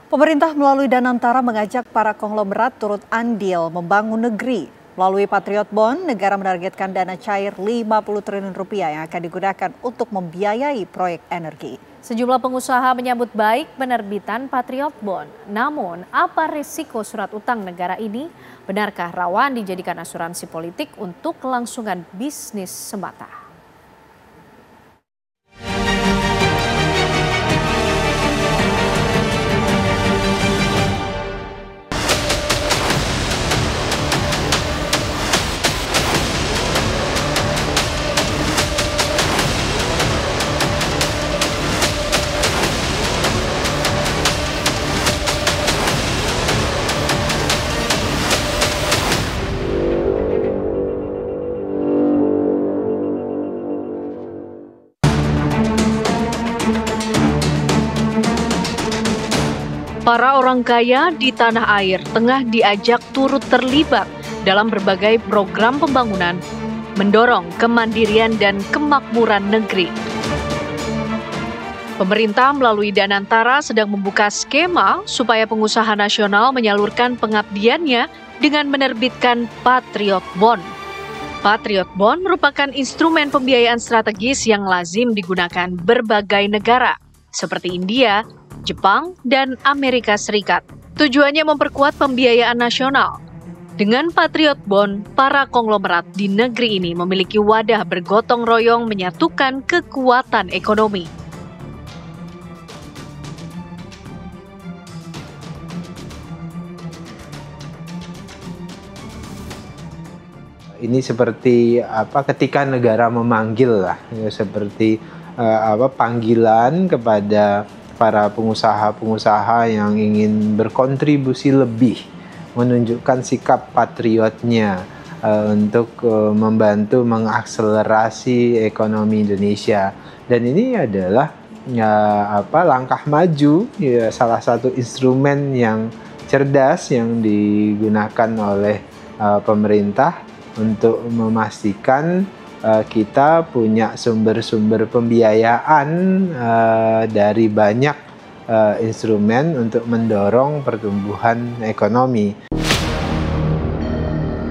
Pemerintah melalui Danantara mengajak para konglomerat turut andil membangun negeri. Melalui Patriot Bond, negara menargetkan dana cair 50 triliun rupiah yang akan digunakan untuk membiayai proyek energi. Sejumlah pengusaha menyambut baik penerbitan Patriot Bond. Namun, apa risiko surat utang negara ini? Benarkah rawan dijadikan asuransi politik untuk kelangsungan bisnis semata? Para orang kaya di tanah air tengah diajak turut terlibat dalam berbagai program pembangunan, mendorong kemandirian dan kemakmuran negeri. Pemerintah melalui Danantara sedang membuka skema supaya pengusaha nasional menyalurkan pengabdiannya dengan menerbitkan Patriot Bond. Patriot Bond merupakan instrumen pembiayaan strategis yang lazim digunakan berbagai negara, seperti India, Jepang, dan Amerika Serikat. Tujuannya memperkuat pembiayaan nasional. Dengan Patriot Bond, para konglomerat di negeri ini memiliki wadah bergotong royong menyatukan kekuatan ekonomi. Ini seperti ketika negara memanggil lah, seperti panggilan kepada para pengusaha-pengusaha yang ingin berkontribusi lebih, menunjukkan sikap patriotnya untuk membantu mengakselerasi ekonomi Indonesia. Dan ini adalah langkah maju, salah satu instrumen yang cerdas yang digunakan oleh pemerintah untuk memastikan kita punya sumber-sumber pembiayaan dari banyak instrumen untuk mendorong pertumbuhan ekonomi.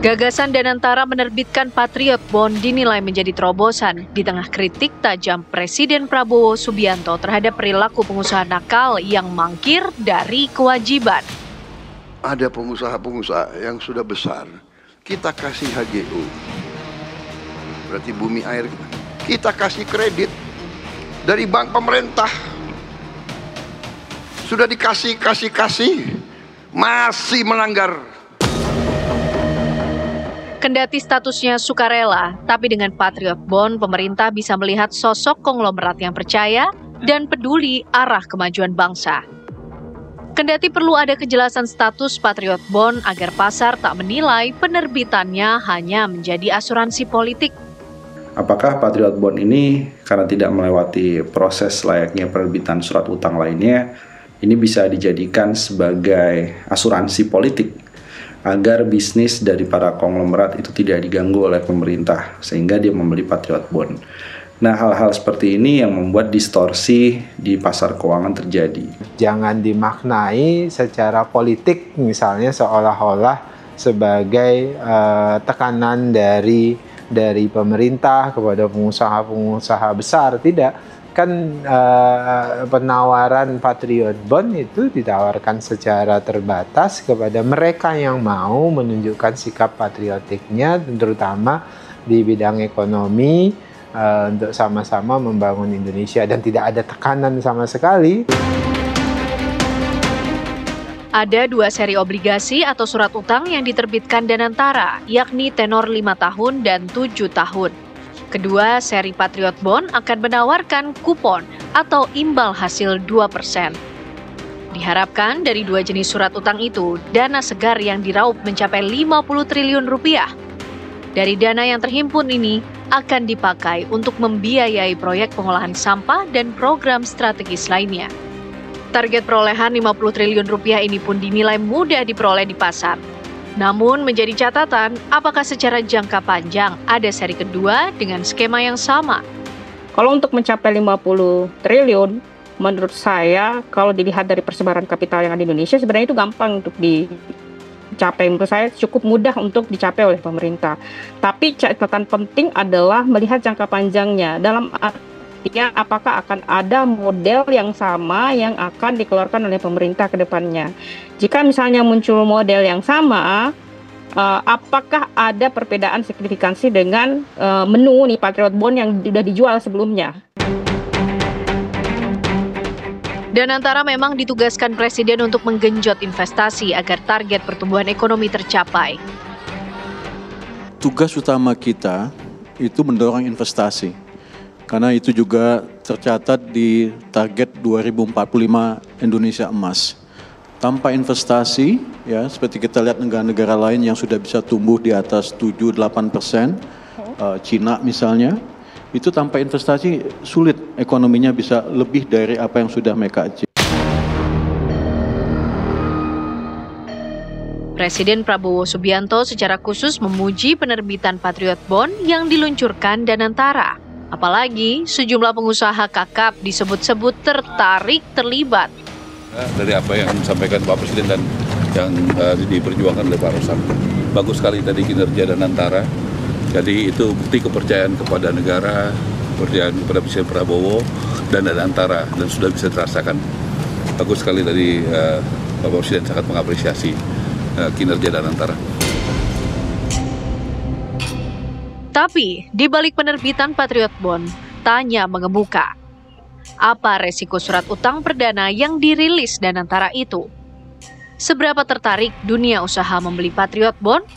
Gagasan Danantara menerbitkan Patriot Bond dinilai menjadi terobosan di tengah kritik tajam Presiden Prabowo Subianto terhadap perilaku pengusaha nakal yang mangkir dari kewajiban. Ada pengusaha-pengusaha yang sudah besar, kita kasih HGU. Berarti bumi air kita kasih kredit dari bank pemerintah, sudah dikasih masih melanggar. Kendati statusnya sukarela, tapi dengan Patriot Bond pemerintah bisa melihat sosok konglomerat yang percaya dan peduli arah kemajuan bangsa. Kendati perlu ada kejelasan status Patriot Bond agar pasar tak menilai penerbitannya hanya menjadi asuransi politik. Apakah Patriot Bond ini karena tidak melewati proses layaknya penerbitan surat utang lainnya, ini bisa dijadikan sebagai asuransi politik agar bisnis dari para konglomerat itu tidak diganggu oleh pemerintah sehingga dia membeli Patriot Bond. Nah, hal-hal seperti ini yang membuat distorsi di pasar keuangan terjadi. Jangan dimaknai secara politik misalnya seolah-olah sebagai tekanan dari pemerintah kepada pengusaha-pengusaha besar. Tidak, kan penawaran Patriot Bond itu ditawarkan secara terbatas kepada mereka yang mau menunjukkan sikap patriotiknya, terutama di bidang ekonomi, untuk sama-sama membangun Indonesia dan tidak ada tekanan sama sekali. Ada 2 seri obligasi atau surat utang yang diterbitkan Danantara, yakni tenor 5 tahun dan 7 tahun. Kedua, seri Patriot Bond akan menawarkan kupon atau imbal hasil 2%. Diharapkan dari 2 jenis surat utang itu, dana segar yang diraup mencapai 50 triliun rupiah. Dari dana yang terhimpun ini akan dipakai untuk membiayai proyek pengolahan sampah dan program strategis lainnya. Target perolehan 50 triliun rupiah ini pun dinilai mudah diperoleh di pasar. Namun menjadi catatan, apakah secara jangka panjang ada seri kedua dengan skema yang sama? Kalau untuk mencapai 50 triliun, menurut saya kalau dilihat dari persebaran kapital yang ada di Indonesia sebenarnya itu gampang untuk dicapai. Menurut saya cukup mudah untuk dicapai oleh pemerintah. Tapi catatan penting adalah melihat jangka panjangnya. Dalam artinya apakah akan ada model yang sama yang akan dikeluarkan oleh pemerintah ke depannya. Jika misalnya muncul model yang sama, apakah ada perbedaan signifikansi dengan menu nih Patriot Bond yang sudah dijual sebelumnya? Danantara memang ditugaskan Presiden untuk menggenjot investasi agar target pertumbuhan ekonomi tercapai. Tugas utama kita itu mendorong investasi, karena itu juga tercatat di target 2045 Indonesia Emas. Tanpa investasi, ya seperti kita lihat negara-negara lain yang sudah bisa tumbuh di atas 7-8%, Cina misalnya, itu tanpa investasi sulit ekonominya bisa lebih dari apa yang sudah mereka achieve. Presiden Prabowo Subianto secara khusus memuji penerbitan Patriot Bond yang diluncurkan Danantara. Apalagi sejumlah pengusaha kakap disebut-sebut terlibat. Dari apa yang disampaikan Pak Presiden dan yang diperjuangkan oleh Pak Rosan. Bagus sekali tadi kinerja Danantara. Jadi itu bukti kepercayaan kepada negara, kepercayaan kepada Presiden Prabowo dan Danantara, dan sudah bisa dirasakan. Bagus sekali tadi Bapak Presiden sangat mengapresiasi kinerja Danantara. Tapi di balik penerbitan Patriot Bond, tanya mengemuka. Apa resiko surat utang perdana yang dirilis Danantara itu? Seberapa tertarik dunia usaha membeli Patriot Bond?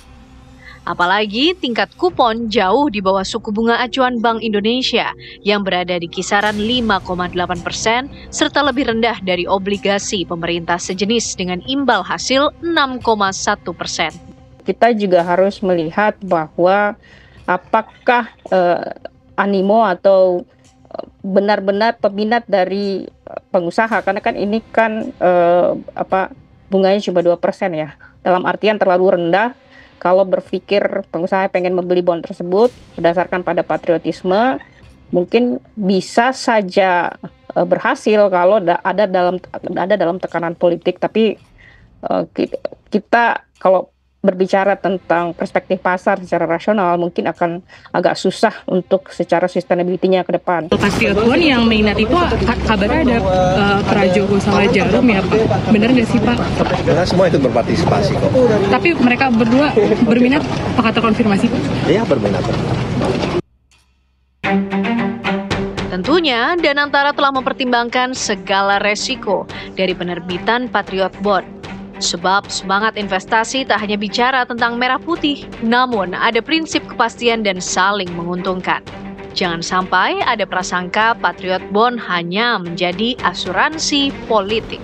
Apalagi tingkat kupon jauh di bawah suku bunga acuan Bank Indonesia yang berada di kisaran 5,8% serta lebih rendah dari obligasi pemerintah sejenis dengan imbal hasil 6,1%. Kita juga harus melihat bahwa apakah animo atau benar-benar peminat dari pengusaha, karena kan ini kan bunganya cuma 2% ya. Dalam artian terlalu rendah. Kalau berpikir pengusaha pengen membeli bond tersebut berdasarkan pada patriotisme, mungkin bisa saja berhasil kalau ada dalam tekanan politik. Tapi kita kalau berbicara tentang perspektif pasar secara rasional mungkin akan agak susah untuk secara sustainability-nya ke depan. Patriot Bond yang minat itu kabarnya ada Prajogo sama Jarum ya Pak? Benar nggak sih Pak? Karena semua itu berpartisipasi kok. Tapi mereka berdua berminat, Pak, atau konfirmasi Pak? Iya berminat. Tentunya Danantara telah mempertimbangkan segala resiko dari penerbitan Patriot Bond. Sebab semangat investasi tak hanya bicara tentang merah putih, namun ada prinsip kepastian dan saling menguntungkan. Jangan sampai ada prasangka Patriot Bond hanya menjadi asuransi politik.